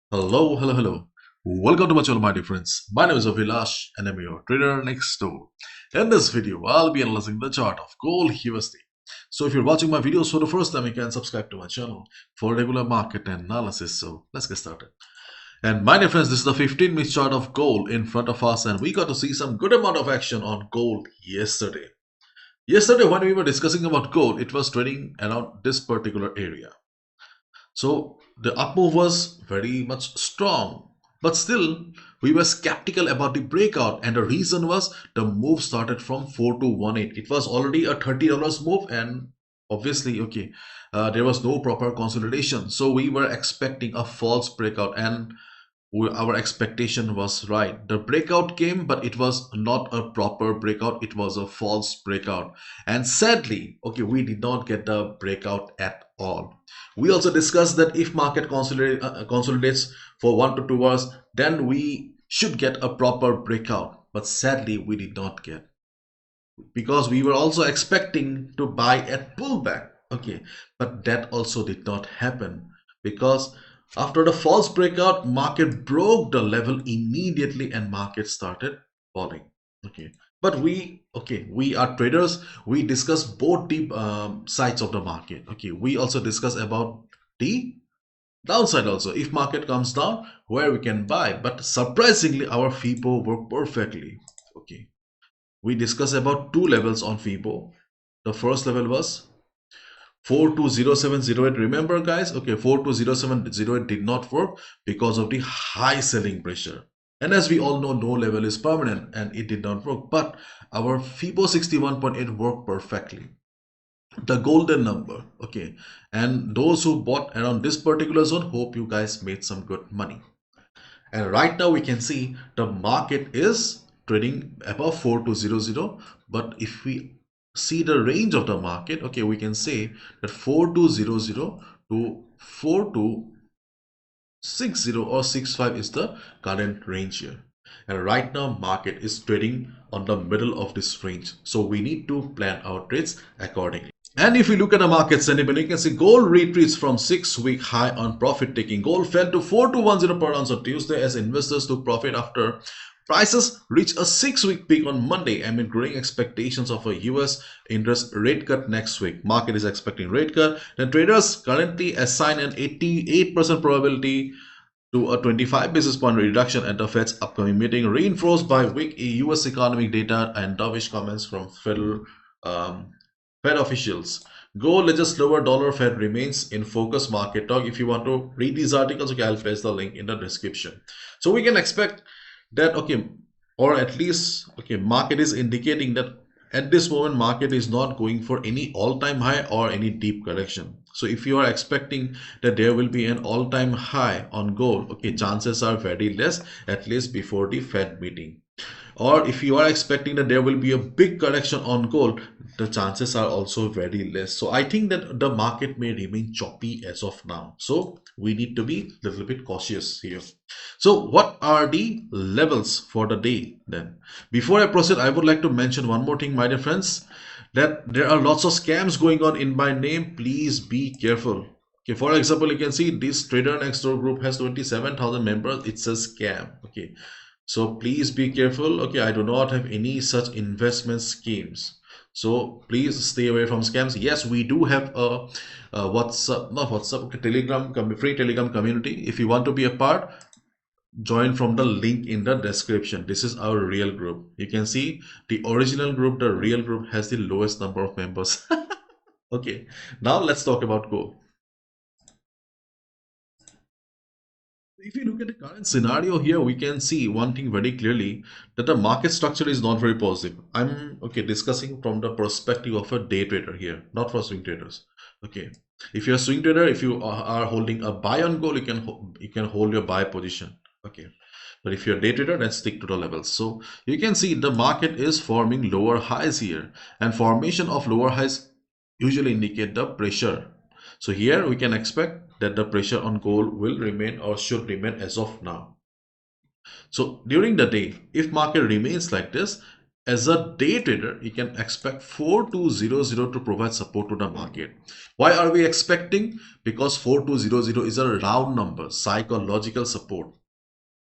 Hello. Welcome to my channel, my dear friends. My name is Avilash and I'm your trader next door. In this video, I'll be analyzing the chart of gold USD. So if you're watching my videos for the first time, you can subscribe to my channel for regular market analysis. So let's get started. And my dear friends, this is the 15-minute chart of gold in front of us, and we got to see some good amount of action on gold yesterday. Yesterday, when we were discussing about gold, it was trading around this particular area. So the up move was very much strong, but still we were skeptical about the breakout, and the reason was the move started from 4218. It was already a $30 move, and obviously, there was no proper consolidation. So we were expecting a false breakout, and our expectation was right. The breakout came, but it was not a proper breakout. It was a false breakout. And sadly, we did not get the breakout at all. We also discussed that if market consolidates for 1 to 2 hours, then we should get a proper breakout. But sadly, we did not get, because we were also expecting to buy at pullback. But that also did not happen, because after the false breakout, market broke the level immediately and market started falling. But we are traders. We discuss both the sides of the market. We also discuss about the downside also. If market comes down, where we can buy. But surprisingly, our FIBO worked perfectly. We discussed about two levels on FIBO. The first level was 420708. Remember, guys? 420708 did not work because of the high selling pressure. And as we all know, no level is permanent and it did not work. But our FIBO 61.8 worked perfectly. The golden number. And those who bought around this particular zone, hope you guys made some good money. And right now we can see the market is trading above 4200. But if we see the range of the market, we can say that 4200 to 4260 or 65 is the current range here. And right now market is trading on the middle of this range, so we need to plan our trades accordingly. And if you look at the market sentiment, you can see gold retreats from 6-week high on profit taking. Gold fell to 4210 per ounce on Tuesday as investors took profit after prices reached a 6-week peak on Monday amid growing expectations of a US interest rate cut next week. Market is expecting rate cut. The traders currently assign an 88% probability to a 25 basis point reduction at the Fed's upcoming meeting, reinforced by weak US economic data and dovish comments from federal Fed officials. Gold edges lower, dollar Fed remains in focus market talk. If you want to read these articles, I'll place the link in the description. So we can expect that, or at least, market is indicating that at this moment, market is not going for any all-time high or any deep correction. So if you are expecting that there will be an all-time high on gold, chances are very less, at least before the Fed meeting. Or if you are expecting that there will be a big correction on gold, the chances are also very less. So I think that the market may remain choppy as of now. So we need to be a little bit cautious here. So what are the levels for the day then? Before I proceed, I would like to mention one more thing, my dear friends, that there are lots of scams going on in my name. Please be careful. For example, you can see this trader next door group has 27,000 members. It's a scam. So please be careful. I do not have any such investment schemes. So please stay away from scams. Yes, we do have a WhatsApp, not WhatsApp, Telegram, free Telegram community. If you want to be a part, join from the link in the description. This is our real group. You can see the original group, the real group has the lowest number of members. Now let's talk about gold. If you look at the current scenario here, we can see one thing very clearly, that the market structure is not very positive. I'm discussing from the perspective of a day trader here, not for swing traders. If you're a swing trader, if you are holding a buy on gold, you can hold your buy position. But if you're a day trader, then stick to the levels. So you can see the market is forming lower highs here, and formation of lower highs usually indicate the pressure. So here we can expect that the pressure on gold will remain or should remain as of now. So during the day, if market remains like this, as a day trader, you can expect 4200 to provide support to the market. Why are we expecting? Because 4200 is a round number, psychological support.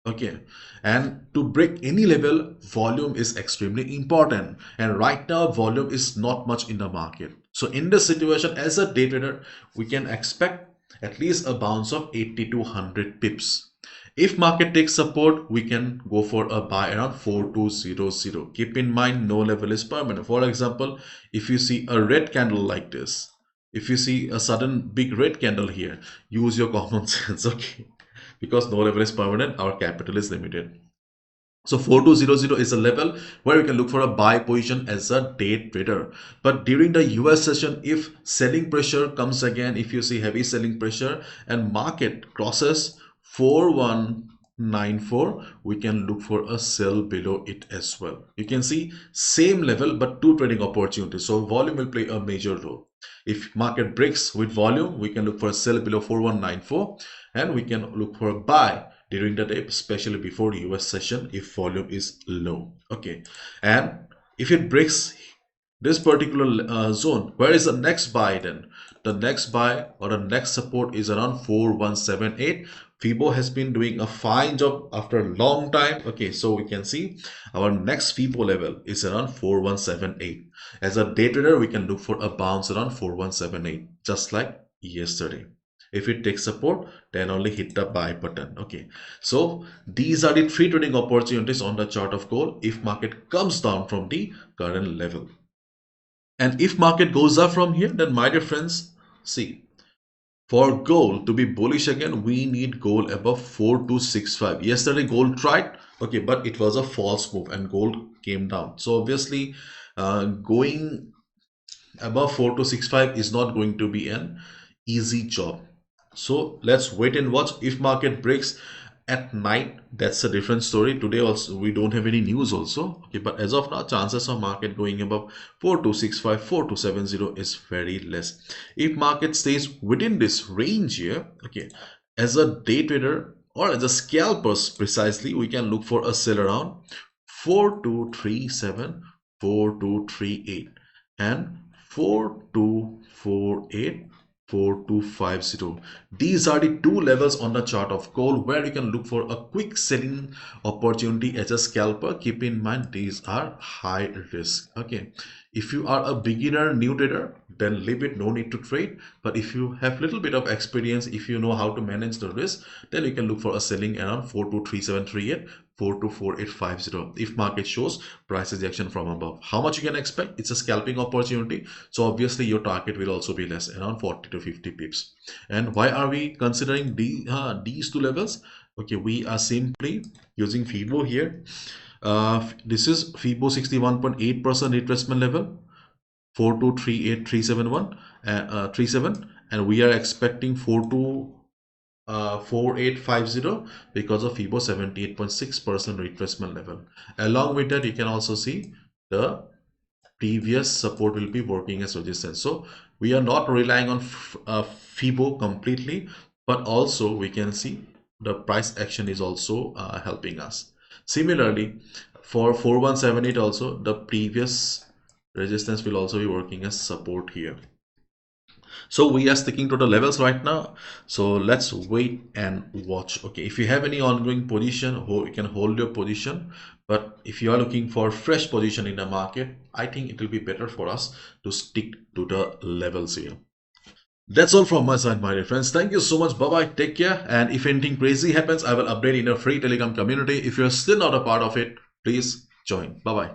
Okay, and to break any level, volume is extremely important, and right now volume is not much in the market. So in this situation, as a day trader, we can expect at least a bounce of 80 to 100 pips. If market takes support, we can go for a buy around 4200. Keep in mind, no level is permanent. For example, if you see a red candle like this, if you see a sudden big red candle here, use your common sense. Okay, because no level is permanent, our capital is limited. So 4200 is a level where you can look for a buy position as a day trader. But during the US session, if selling pressure comes again, if you see heavy selling pressure and market crosses 4194, we can look for a sell below it as well. You can see same level but two trading opportunities. So volume will play a major role. If market breaks with volume, we can look for a sell below 4194 and we can look for a buy during the day, especially before US session if volume is low. Okay, and if it breaks this particular zone, where is the next buy then? The next buy or the next support is around 4178. Fibo has been doing a fine job after a long time. Okay, so we can see our next Fibo level is around 4178. As a day trader, we can look for a bounce around 4178, just like yesterday. If it takes support, then only hit the buy button. Okay, so these are the three trading opportunities on the chart of gold if market comes down from the current level. And if market goes up from here, then my dear friends, see, for gold to be bullish again, we need gold above 4265. Yesterday gold tried, okay, but it was a false move and gold came down. So obviously going above 4265 is not going to be an easy job. So let's wait and watch. If market breaks at night, that's a different story. Today also we don't have any news also. Okay, but as of now, chances of market going above 4265, 4270 is very less. If market stays within this range here, okay, as a day trader or as a scalpers precisely, we can look for a sell around 4237, 4238 and 4248, 4250. These are the two levels on the chart of gold where you can look for a quick selling opportunity as a scalper. Keep in mind, these are high risk. Okay, if you are a beginner new trader, then leave it, no need to trade. But if you have little bit of experience, if you know how to manage the risk, then you can look for a selling around 423738, 424850 if market shows price rejection from above. How much you can expect? It's a scalping opportunity, so obviously your target will also be less, around 40 to 50 pips. And why are we considering these two levels? Okay, we are simply using Fibo here. This is Fibo 61.8% retracement level, 4238371 37, and we are expecting 4850 because of Fibo 78.6% retracement level. Along with that, you can also see the previous support will be working as resistance. So we are not relying on Fibo completely, but also we can see the price action is also helping us. Similarly, for 4178 also, the previous resistance will also be working as support here. So we are sticking to the levels right now. So let's wait and watch. Okay, if you have any ongoing position, you can hold your position. But if you are looking for fresh position in the market, I think it will be better for us to stick to the levels here. That's all from my side, my dear friends. Thank you so much. Bye-bye. Take care. And if anything crazy happens, I will update in a free Telegram community. If you're still not a part of it, please join. Bye-bye.